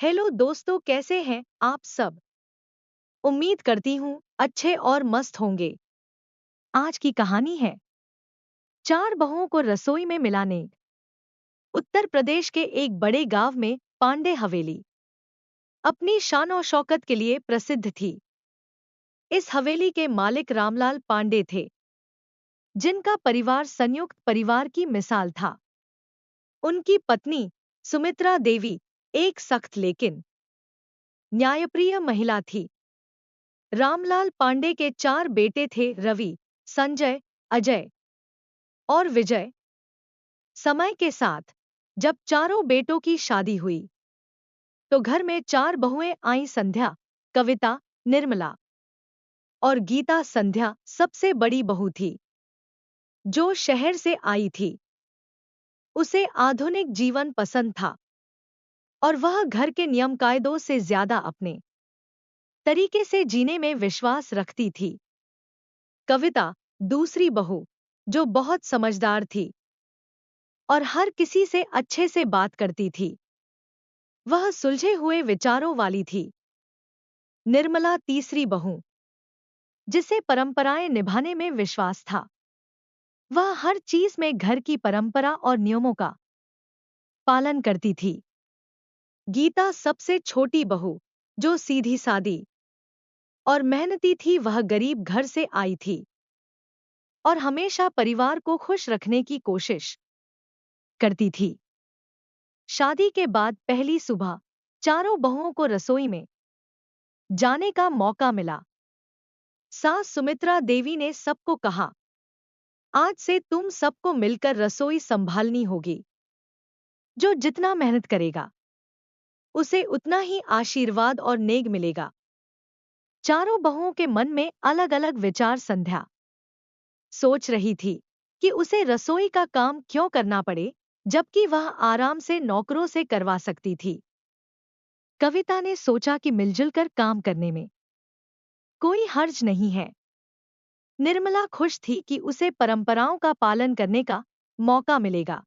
Hello दोस्तों, कैसे हैं आप सब। उम्मीद करती हूँ अच्छे और मस्त होंगे। आज की कहानी है चार बहुओं को रसोई में मिलाने। उत्तर प्रदेश के एक बड़े गांव में पांडे हवेली अपनी शान और शौकत के लिए प्रसिद्ध थी। इस हवेली के मालिक रामलाल पांडे थे, जिनका परिवार संयुक्त परिवार की मिसाल था। उनकी पत्नी सुमित्रा देवी एक सख्त लेकिन न्यायप्रिय महिला थी। रामलाल पांडे के चार बेटे थे, रवि, संजय, अजय और विजय। समय के साथ जब चारों बेटों की शादी हुई तो घर में चार बहुएं आईं। संध्या, कविता, निर्मला और गीता। संध्या सबसे बड़ी बहू थी, जो शहर से आई थी। उसे आधुनिक जीवन पसंद था और वह घर के नियम कायदों से ज्यादा अपने तरीके से जीने में विश्वास रखती थी। कविता, दूसरी बहू, जो बहुत समझदार थी और हर किसी से अच्छे से बात करती थी। वह सुलझे हुए विचारों वाली थी। निर्मला, तीसरी बहू, जिसे परंपराएं निभाने में विश्वास था। वह हर चीज में घर की परंपरा और नियमों का पालन करती थी। गीता, सबसे छोटी बहू, जो सीधी सादी और मेहनती थी। वह गरीब घर से आई थी और हमेशा परिवार को खुश रखने की कोशिश करती थी। शादी के बाद पहली सुबह चारों बहुओं को रसोई में जाने का मौका मिला। सास सुमित्रा देवी ने सबको कहा, आज से तुम सबको मिलकर रसोई संभालनी होगी। जो जितना मेहनत करेगा उसे उतना ही आशीर्वाद और नेग मिलेगा। चारों बहुओं के मन में अलग अलग विचार। संध्या सोच रही थी कि उसे रसोई का काम क्यों करना पड़े, जबकि वह आराम से नौकरों से करवा सकती थी। कविता ने सोचा कि मिलजुल कर काम करने में कोई हर्ज नहीं है। निर्मला खुश थी कि उसे परंपराओं का पालन करने का मौका मिलेगा।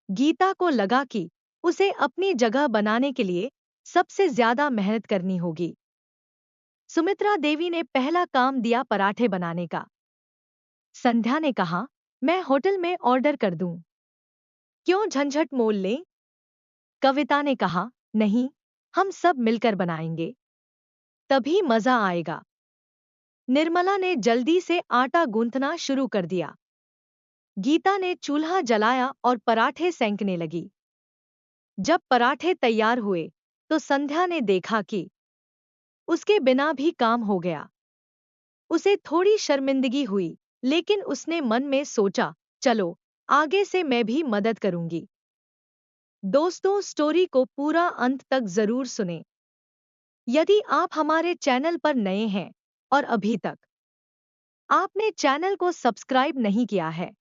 गीता को लगा कि उसे अपनी जगह बनाने के लिए सबसे ज्यादा मेहनत करनी होगी। सुमित्रा देवी ने पहला काम दिया, पराठे बनाने का। संध्या ने कहा, मैं होटल में ऑर्डर कर दूं, क्यों झंझट मोल लें। कविता ने कहा, नहीं, हम सब मिलकर बनाएंगे, तभी मजा आएगा। निर्मला ने जल्दी से आटा गूंथना शुरू कर दिया। गीता ने चूल्हा जलाया और पराठे सेंकने लगी। जब पराठे तैयार हुए तो संध्या ने देखा कि उसके बिना भी काम हो गया। उसे थोड़ी शर्मिंदगी हुई, लेकिन उसने मन में सोचा, चलो आगे से मैं भी मदद करूंगी। दोस्तों, स्टोरी को पूरा अंत तक जरूर सुनें। यदि आप हमारे चैनल पर नए हैं और अभी तक आपने चैनल को सब्सक्राइब नहीं किया है,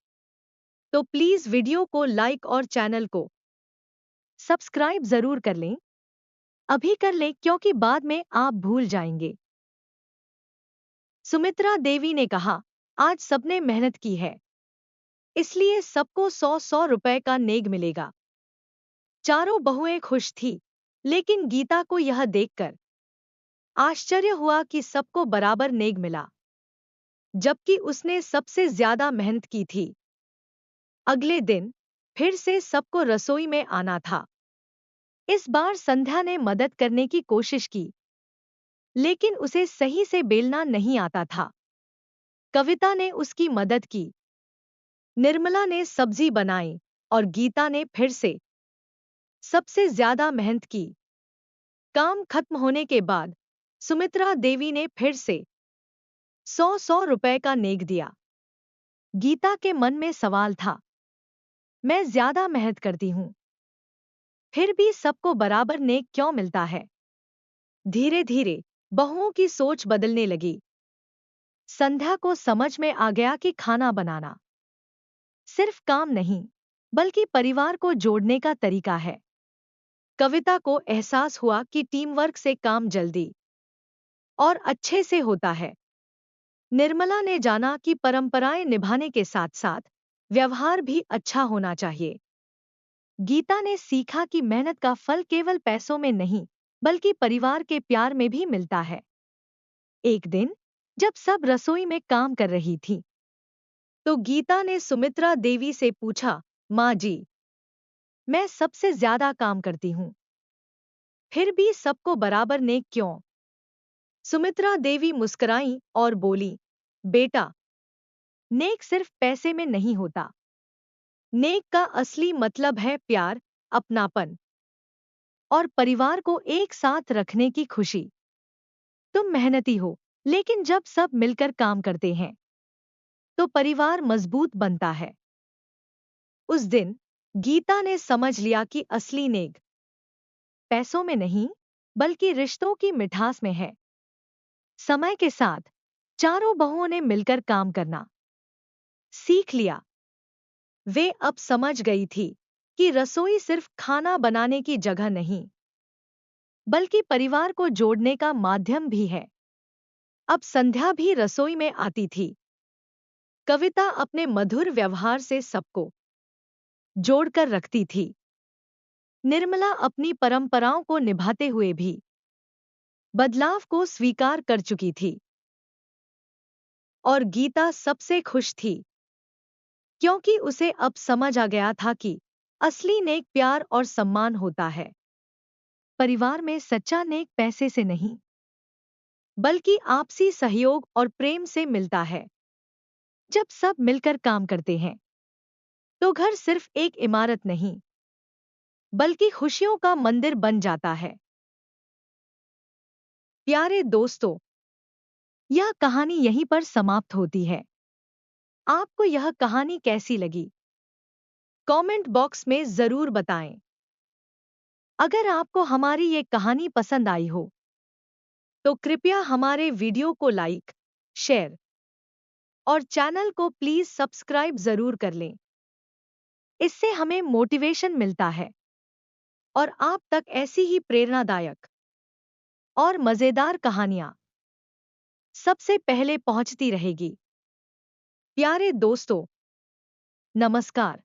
तो प्लीज वीडियो को लाइक और चैनल को सब्सक्राइब जरूर कर लें। अभी कर लें, क्योंकि बाद में आप भूल जाएंगे। सुमित्रा देवी ने कहा, आज सबने मेहनत की है, इसलिए सबको 100-100 रुपए का नेग मिलेगा। चारों बहुएं खुश थी, लेकिन गीता को यह देखकर आश्चर्य हुआ कि सबको बराबर नेग मिला, जबकि उसने सबसे ज्यादा मेहनत की थी। अगले दिन फिर से सबको रसोई में आना था। इस बार संध्या ने मदद करने की कोशिश की, लेकिन उसे सही से बेलना नहीं आता था। कविता ने उसकी मदद की। निर्मला ने सब्जी बनाई और गीता ने फिर से सबसे ज्यादा मेहनत की। काम खत्म होने के बाद सुमित्रा देवी ने फिर से 100-100 रुपए का नेग दिया। गीता के मन में सवाल था, मैं ज्यादा मेहनत करती हूँ, फिर भी सबको बराबर नेग क्यों मिलता है। धीरे धीरे बहुओं की सोच बदलने लगी। संध्या को समझ में आ गया कि खाना बनाना सिर्फ काम नहीं, बल्कि परिवार को जोड़ने का तरीका है। कविता को एहसास हुआ कि टीम वर्क से काम जल्दी और अच्छे से होता है। निर्मला ने जाना कि परंपराएं निभाने के साथ साथ व्यवहार भी अच्छा होना चाहिए। गीता ने सीखा कि मेहनत का फल केवल पैसों में नहीं, बल्कि परिवार के प्यार में भी मिलता है। एक दिन, जब सब रसोई में काम कर रही थी, तो गीता ने सुमित्रा देवी से पूछा, माँ जी, मैं सबसे ज्यादा काम करती हूँ, फिर भी सबको बराबर नेक क्यों? सुमित्रा देवी मुस्कुराई और बोली, बेटा, नेक सिर्फ पैसे में नहीं होता। नेक का असली मतलब है प्यार, अपनापन और परिवार को एक साथ रखने की खुशी। तुम मेहनती हो, लेकिन जब सब मिलकर काम करते हैं, तो परिवार मजबूत बनता है। उस दिन गीता ने समझ लिया कि असली नेक पैसों में नहीं, बल्कि रिश्तों की मिठास में है। समय के साथ चारों बहुओं ने मिलकर काम करना सीख लिया। वे अब समझ गई थी कि रसोई सिर्फ खाना बनाने की जगह नहीं, बल्कि परिवार को जोड़ने का माध्यम भी है। अब संध्या भी रसोई में आती थी। कविता अपने मधुर व्यवहार से सबको जोड़कर रखती थी। निर्मला अपनी परंपराओं को निभाते हुए भी बदलाव को स्वीकार कर चुकी थी। और गीता सबसे खुश थी, क्योंकि उसे अब समझ आ गया था कि असली नेक प्यार और सम्मान होता है। परिवार में सच्चा नेक पैसे से नहीं, बल्कि आपसी सहयोग और प्रेम से मिलता है। जब सब मिलकर काम करते हैं, तो घर सिर्फ एक इमारत नहीं, बल्कि खुशियों का मंदिर बन जाता है। प्यारे दोस्तों, यह कहानी यहीं पर समाप्त होती है। आपको यह कहानी कैसी लगी? कमेंट बॉक्स में जरूर बताएं। अगर आपको हमारी ये कहानी पसंद आई हो, तो कृपया हमारे वीडियो को लाइक, शेयर और चैनल को प्लीज सब्सक्राइब जरूर कर लें। इससे हमें मोटिवेशन मिलता है और आप तक ऐसी ही प्रेरणादायक और मजेदार कहानियां सबसे पहले पहुंचती रहेगी। प्यारे दोस्तों, नमस्कार।